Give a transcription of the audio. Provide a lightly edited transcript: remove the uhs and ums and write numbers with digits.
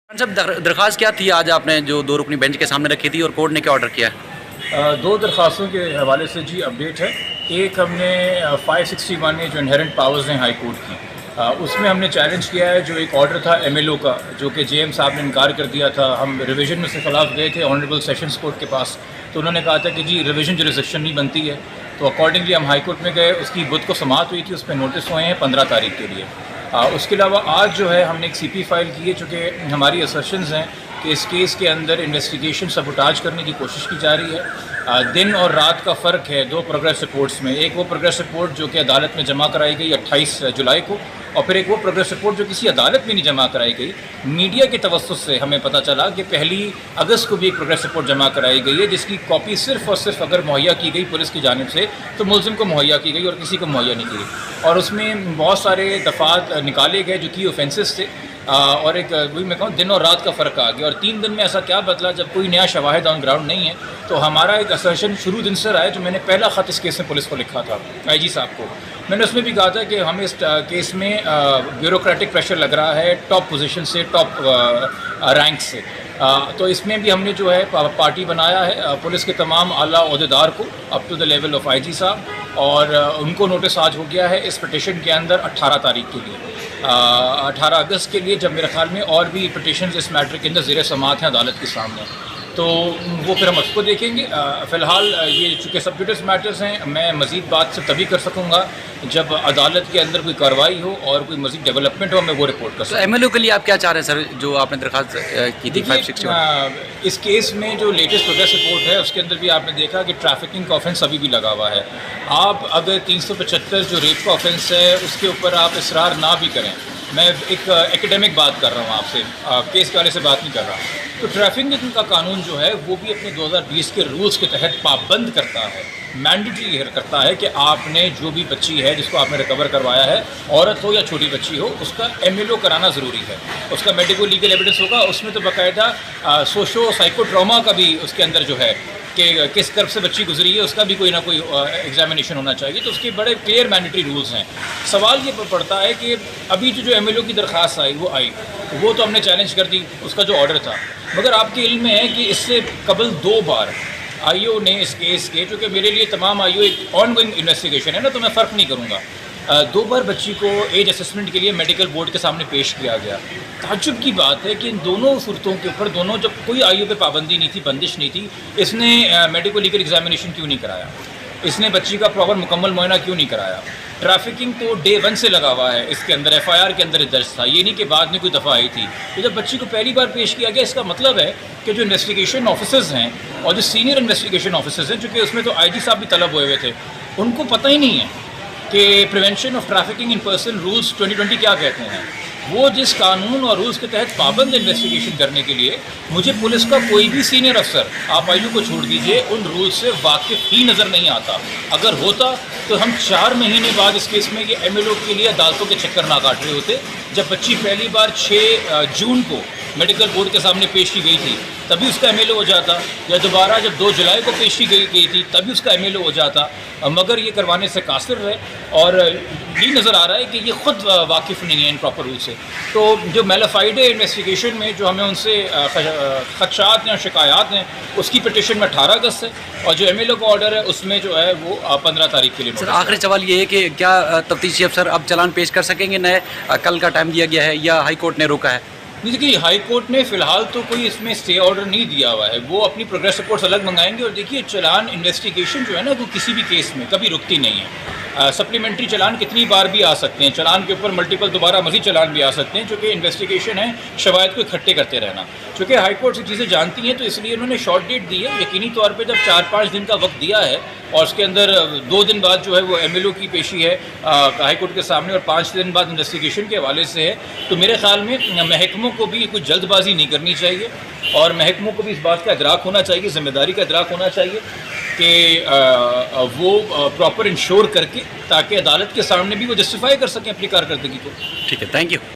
सब दरख्वास्त क्या थी आज आपने जो दो रुकनी बेंच के सामने रखी थी और कोर्ट ने क्या ऑर्डर किया है? दो दरख्वास्तों के हवाले से जी अपडेट है। एक हमने 561 जो इनहेरेंट पावर्स हैं हाई कोर्ट की, उसमें हमने चैलेंज किया है जो एक ऑर्डर था एमएलओ का, जो कि जेएम साहब ने इनकार कर दिया था। हम रिवीजन में से खिलाफ गए थे ऑनरेबल सेशंस कोर्ट के पास, तो उन्होंने कहा था कि जी रिवीजन जुरिसडिक्शन नहीं बनती है। तो अकॉर्डिंगली हम हाई कोर्ट में गए, उसकी बुध को समाअत हुई थी, उस पर नोटिस हुए हैं 15 तारीख के लिए। उसके अलावा आज जो है हमने एक सीपी फाइल की है, चूँकि हमारी असर्शंस हैं कि इस केस के अंदर इन्वेस्टिगेशन सबुटाज करने की कोशिश की जा रही है। दिन और रात का फ़र्क है दो प्रोग्रेस रिपोर्ट्स में। एक वो प्रोग्रेस रिपोर्ट जो कि अदालत में जमा कराई गई 28 जुलाई को, और फिर एक वो प्रोग्रेस रिपोर्ट जो किसी अदालत में नहीं जमा कराई गई। मीडिया के तवस्सुस से हमें पता चला कि 1 अगस्त को भी एक प्रोग्रेस रिपोर्ट जमा कराई गई है, जिसकी कॉपी सिर्फ़ और सिर्फ अगर मुहैया की गई पुलिस की जानिब से तो मुलजिम को मुहैया की गई और किसी को मुहैया नहीं की गई। और उसमें बहुत सारे दफ़ात निकाले गए जो की ऑफेंसेस थे, और एक वही मैं कहूँ दिन और रात का फ़र्क आ गया। और 3 दिन में ऐसा क्या बदला जब कोई नया शवाहिद ऑन ग्राउंड नहीं है। तो हमारा एक असर्शन शुरू दिन से रहा है, जो मैंने पहला ख़त इस केस में पुलिस को लिखा था आईजी साहब को। मैंने उसमें भी कहा था कि हमें इस केस में ब्यूरोक्रेटिक प्रेशर लग रहा है टॉप पोजीशन से, टॉप रैंक से। तो इसमें भी हमने जो है पार्टी बनाया है पुलिस के तमाम आला ओहदेदार को up to the level of IG साहब, और उनको नोटिस आज हो गया है इस पिटिशन के अंदर 18 तारीख के लिए, 18 अगस्त के लिए, जब मेरे ख्याल में और भी पिटिशन इस मैटर के अंदर ज़ेर समाअत हैं अदालत के सामने, तो वो फिर हम उसको देखेंगे। फ़िलहाल ये चूँकि सबजुडिस मैटर्स हैं, मैं मज़ीद बात से तभी कर सकूँगा जब अदालत के अंदर कोई कार्रवाई हो और कोई मज़ीद डेवलपमेंट हो, मैं वो रिपोर्ट कर सकूँ। तो एमएलओ के लिए आप क्या चाह रहे हैं सर, जो आपने दरख्वास्त की थी 561? इस केस में जो लेटेस्ट प्रोग्रेस रिपोर्ट है उसके अंदर भी आपने देखा कि ट्रैफिकिंग का ऑफेंस अभी भी लगा हुआ है। आप अगर 375 जो रेप का ऑफेंस है उसके ऊपर आप इसरार ना भी करें, मैं एक एकेडमिक बात कर रहा हूँ आपसे, केस के वाले से बात नहीं कर रहा, तो ट्रैफिकिंग का कानून जो है वो भी अपने 2020 के रूल्स के तहत पाबंद करता है, मैंडेटरी करता है कि आपने जो भी बच्ची है जिसको आपने रिकवर करवाया है, औरत हो या छोटी बच्ची हो, उसका एमएलओ कराना ज़रूरी है। उसका मेडिको लीगल एविडेंस होगा, उसमें तो बाकायदा सोशो साइको ट्रॉमा का भी उसके अंदर जो है कि किस तरफ से बच्ची गुजरी है उसका भी कोई ना कोई एग्जामिनेशन होना चाहिए। तो उसके बड़े क्लियर मैंडेटरी रूल्स हैं। सवाल ये पड़ता है कि अभी जो एमएलओ की दरख्वास्त आई वो तो हमने चैलेंज कर दी, उसका जो ऑर्डर था, मगर आपके इल्म में है कि इससे कबल 2 बार आईओ ने इस केस के, जो कि मेरे लिए तमाम आईओ एक ऑनगोइंग इन्वेस्टिगेशन है ना, तो मैं फ़र्क नहीं करूँगा, 2 बार बच्ची को एज असेसमेंट के लिए मेडिकल बोर्ड के सामने पेश किया गया। ताज्जुब की बात है कि इन दोनों सूरतों के ऊपर, दोनों जब कोई आयु पे पाबंदी नहीं थी, बंदिश नहीं थी, इसने मेडिको लीगल एग्जामिनेशन क्यों नहीं कराया, इसने बच्ची का प्रॉपर मुकम्मल मुआयना क्यों नहीं कराया। ट्रैफिकिंग तो डे 1 से लगा हुआ है इसके अंदर, एफआईआर के अंदर दर्ज था, ये नहीं कि बाद में कोई दफ़ा आई थी। तो जब बच्ची को पहली बार पेश किया गया, इसका मतलब है कि जो इन्वेस्टिगेशन ऑफिसर्स हैं और जो सीनियर इन्वेस्टिगेशन ऑफिसर्स हैं, चूँकि उसमें तो आईजी साहब भी तलब हुए हुए थे, उनको पता ही नहीं है कि prevention of trafficking in person rules 2020 क्या कहते हैं। वो जिस कानून और रूल्स के तहत पाबंद इन्वेस्टिगेशन करने के लिए, मुझे पुलिस का कोई भी सीनियर अफसर, आप आईयू को छोड़ दीजिए, उन रूल्स से वाकिफ़ ही नज़र नहीं आता। अगर होता तो हम 4 महीने बाद इस केस में ये एमएलओ के लिए अदालतों के चक्कर ना काट रहे होते। जब बच्ची पहली बार 6 जून को मेडिकल बोर्ड के सामने पेश की गई थी तभी उसका एमएलओ हो जाता, या दोबारा जब 2 जुलाई को पेश की गई थी तभी उसका एमएलओ हो जाता, मगर ये करवाने से कासिर रहे। और ये नज़र आ रहा है कि ये ख़ुद वाकिफ़ नहीं है इन प्रॉपर रूल से। तो जो मेलाफाइड इन्वेस्टिगेशन में जो हमें उनसे खदशात या शिकायत हैं, उसकी पिटिशन में 18 अगस्त है, और जो एमएलओ का ऑर्डर है उसमें जो है वो 15 तारीख के लिए। सर आखिरी सवाल ये है कि क्या तफ्तीशी अफसर अब चालान पेश कर सकेंगे नए, कल का टाइम दिया गया है या हाई कोर्ट ने रोका है? देखिए, हाई कोर्ट ने फ़िलहाल तो कोई इसमें स्टे ऑर्डर नहीं दिया हुआ है, वो अपनी प्रोग्रेस रिपोर्ट्स अलग मंगाएंगे। और देखिए, चालान इन्वेस्टिगेशन जो है ना, वो किसी भी केस में कभी रुकती नहीं है। सप्लीमेंट्री चालान कितनी बार भी आ सकते हैं, चालान के ऊपर मल्टीपल दोबारा मज़ीद चालान भी आ सकते हैं, चूँकि इन्वेस्टिगेशन है, शवायद को इकट्ठे करते रहना। चूँकि हाई कोर्ट से चीज़ें जानती हैं, तो इसलिए उन्होंने शॉर्ट डेट दी है। यकीनी तौर पर जब 4-5 दिन का वक्त दिया है और उसके अंदर 2 दिन बाद जो है वो एमएलओ की पेशी है हाई कोर्ट के सामने, और 5 दिन बाद इन्वेस्टिगेशन के हवाले से है, तो मेरे ख्याल में महकमों को भी कुछ जल्दबाजी नहीं करनी चाहिए, और महकमों को भी इस बात का इदराक होना चाहिए, ज़िम्मेदारी का इदराक होना चाहिए कि वो प्रॉपर इंश्योर करके, ताकि अदालत के सामने भी वो जस्टिफाई कर सकें अपनी कारकर्दगी को। ठीक है, थैंक यू।